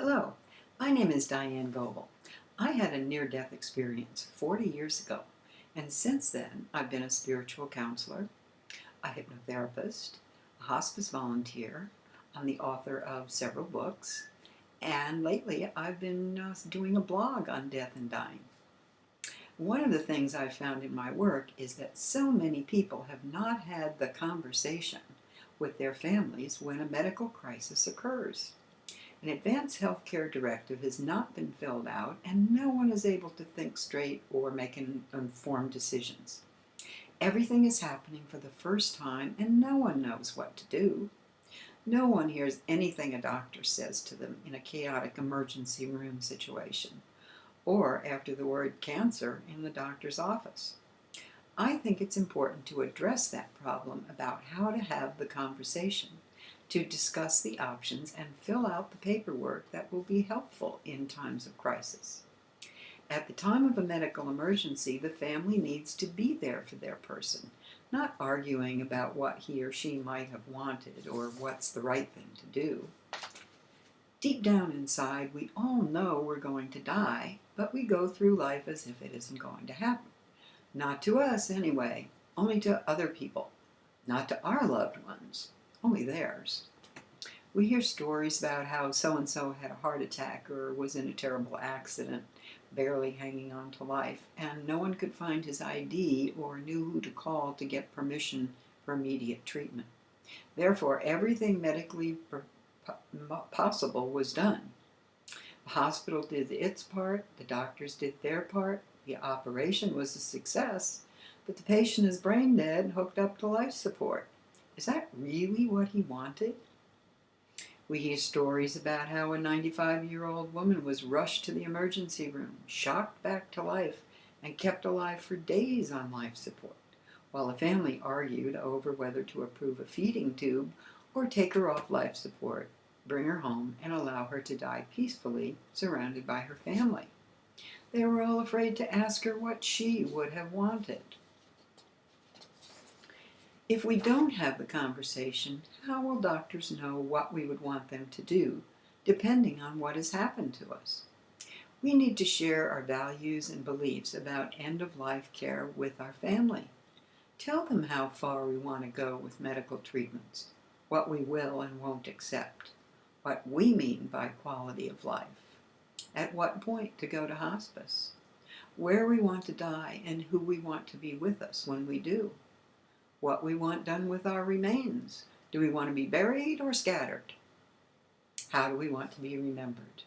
Hello, my name is Diane Goebel. I had a near-death experience 40 years ago, and since then I've been a spiritual counselor, a hypnotherapist, a hospice volunteer. I'm the author of several books, and lately I've been doing a blog on death and dying. One of the things I've found in my work is that so many people have not had the conversation with their families when a medical crisis occurs. An advanced healthcare directive has not been filled out, and no one is able to think straight or make informed decisions. Everything is happening for the first time, and no one knows what to do. No one hears anything a doctor says to them in a chaotic emergency room situation, or after the word cancer in the doctor's office. I think it's important to address that problem about how to have the conversation, to discuss the options and fill out the paperwork that will be helpful in times of crisis. At the time of a medical emergency, the family needs to be there for their person, not arguing about what he or she might have wanted or what's the right thing to do. Deep down inside, we all know we're going to die, but we go through life as if it isn't going to happen. Not to us, anyway, only to other people. Not to our loved ones, only theirs. We hear stories about how so-and-so had a heart attack or was in a terrible accident, barely hanging on to life, and no one could find his ID or knew who to call to get permission for immediate treatment. Therefore, everything medically possible was done. The hospital did its part, the doctors did their part, the operation was a success, but the patient is brain dead, hooked up to life support. Is that really what he wanted? We hear stories about how a 95-year-old woman was rushed to the emergency room, shocked back to life, and kept alive for days on life support, while the family argued over whether to approve a feeding tube or take her off life support, bring her home, and allow her to die peacefully, surrounded by her family. They were all afraid to ask her what she would have wanted. If we don't have the conversation, how will doctors know what we would want them to do, depending on what has happened to us? We need to share our values and beliefs about end-of-life care with our family. Tell them how far we want to go with medical treatments, what we will and won't accept, what we mean by quality of life, at what point to go to hospice, where we want to die and who we want to be with us when we do, what we want done with our remains. Do we want to be buried or scattered? How do we want to be remembered?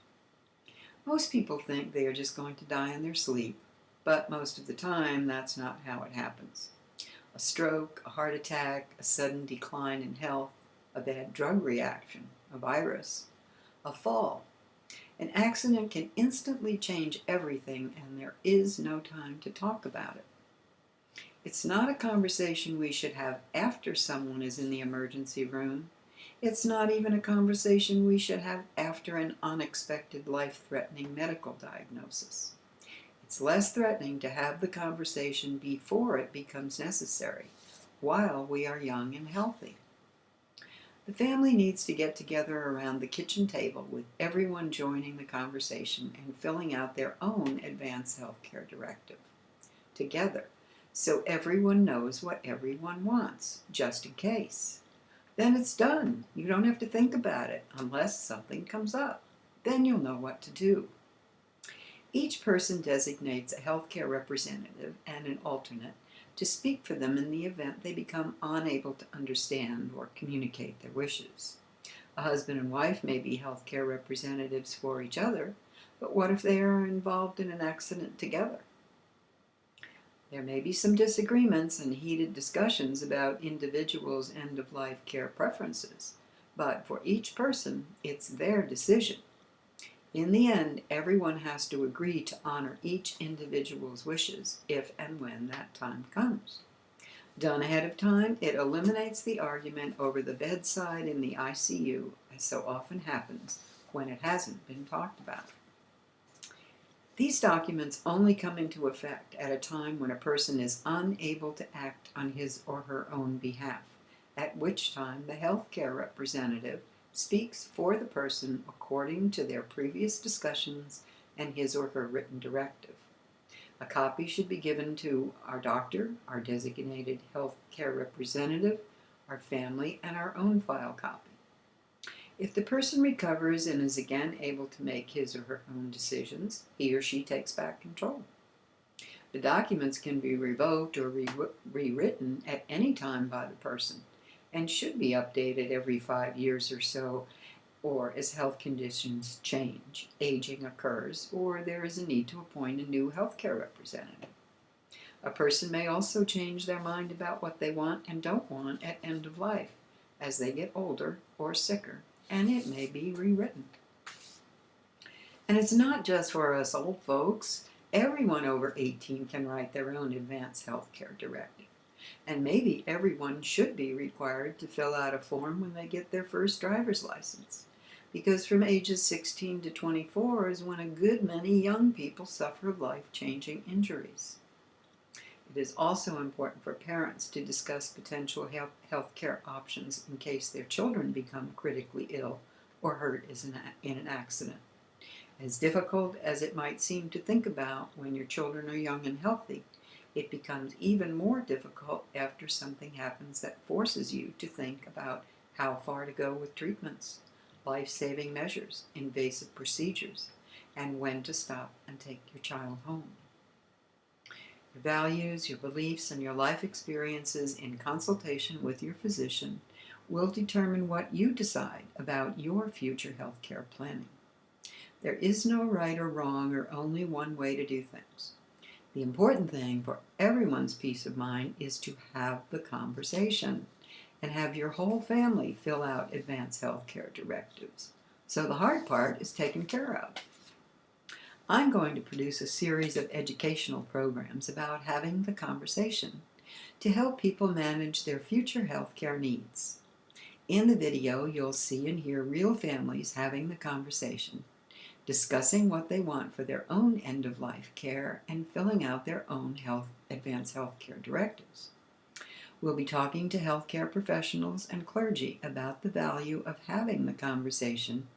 Most people think they are just going to die in their sleep, but most of the time that's not how it happens. A stroke, a heart attack, a sudden decline in health, a bad drug reaction, a virus, a fall. An accident can instantly change everything, and there is no time to talk about it. It's not a conversation we should have after someone is in the emergency room. It's not even a conversation we should have after an unexpected life-threatening medical diagnosis. It's less threatening to have the conversation before it becomes necessary, while we are young and healthy. The family needs to get together around the kitchen table with everyone joining the conversation and filling out their own advanced healthcare directive together, so everyone knows what everyone wants, just in case. Then it's done. You don't have to think about it unless something comes up. Then you'll know what to do. Each person designates a healthcare representative and an alternate to speak for them in the event they become unable to understand or communicate their wishes. A husband and wife may be healthcare representatives for each other, but what if they are involved in an accident together? There may be some disagreements and heated discussions about individuals' end-of-life care preferences, but for each person, it's their decision. In the end, everyone has to agree to honor each individual's wishes if and when that time comes. Done ahead of time, it eliminates the argument over the bedside in the ICU, as so often happens when it hasn't been talked about. These documents only come into effect at a time when a person is unable to act on his or her own behalf, at which time the healthcare representative speaks for the person according to their previous discussions and his or her written directive. A copy should be given to our doctor, our designated health care representative, our family, and our own file copy. If the person recovers and is again able to make his or her own decisions, he or she takes back control. The documents can be revoked or rewritten at any time by the person and should be updated every 5 years or so, or as health conditions change, aging occurs, or there is a need to appoint a new healthcare representative. A person may also change their mind about what they want and don't want at end of life as they get older or sicker, and it may be rewritten. And it's not just for us old folks. Everyone over 18 can write their own advance healthcare directive. And maybe everyone should be required to fill out a form when they get their first driver's license, because from ages 16 to 24 is when a good many young people suffer life-changing injuries. It is also important for parents to discuss potential health care options in case their children become critically ill or hurt in an accident. As difficult as it might seem to think about when your children are young and healthy, it becomes even more difficult after something happens that forces you to think about how far to go with treatments, life-saving measures, invasive procedures, and when to stop and take your child home. Your values, your beliefs, and your life experiences in consultation with your physician will determine what you decide about your future healthcare planning. There is no right or wrong or only one way to do things. The important thing for everyone's peace of mind is to have the conversation and have your whole family fill out advance healthcare directives. So the hard part is taken care of. I'm going to produce a series of educational programs about having the conversation to help people manage their future healthcare needs. In the video, you'll see and hear real families having the conversation, discussing what they want for their own end-of-life care and filling out their own advanced healthcare directives. We'll be talking to healthcare professionals and clergy about the value of having the conversation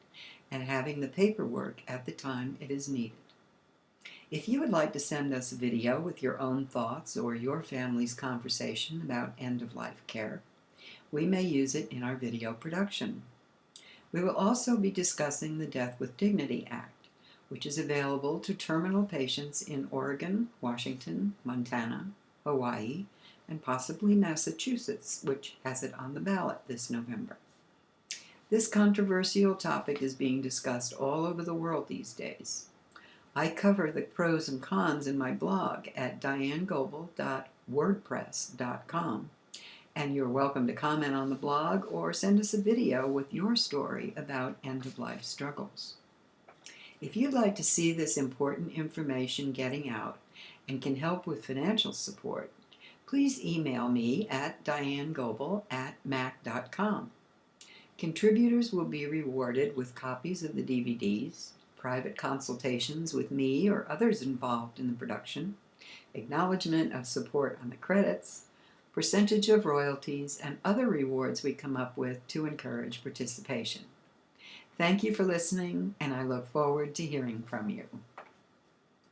and having the paperwork at the time it is needed. If you would like to send us a video with your own thoughts or your family's conversation about end-of-life care, we may use it in our video production. We will also be discussing the Death with Dignity Act, which is available to terminal patients in Oregon, Washington, Montana, Hawaii, and possibly Massachusetts, which has it on the ballot this November. This controversial topic is being discussed all over the world these days. I cover the pros and cons in my blog at dianegoebel.wordpress.com. And you're welcome to comment on the blog or send us a video with your story about end-of-life struggles. If you'd like to see this important information getting out and can help with financial support, please email me at dianegoebel@mac.com. Contributors will be rewarded with copies of the DVDs, private consultations with me or others involved in the production, acknowledgement of support on the credits, percentage of royalties, and other rewards we come up with to encourage participation. Thank you for listening, and I look forward to hearing from you.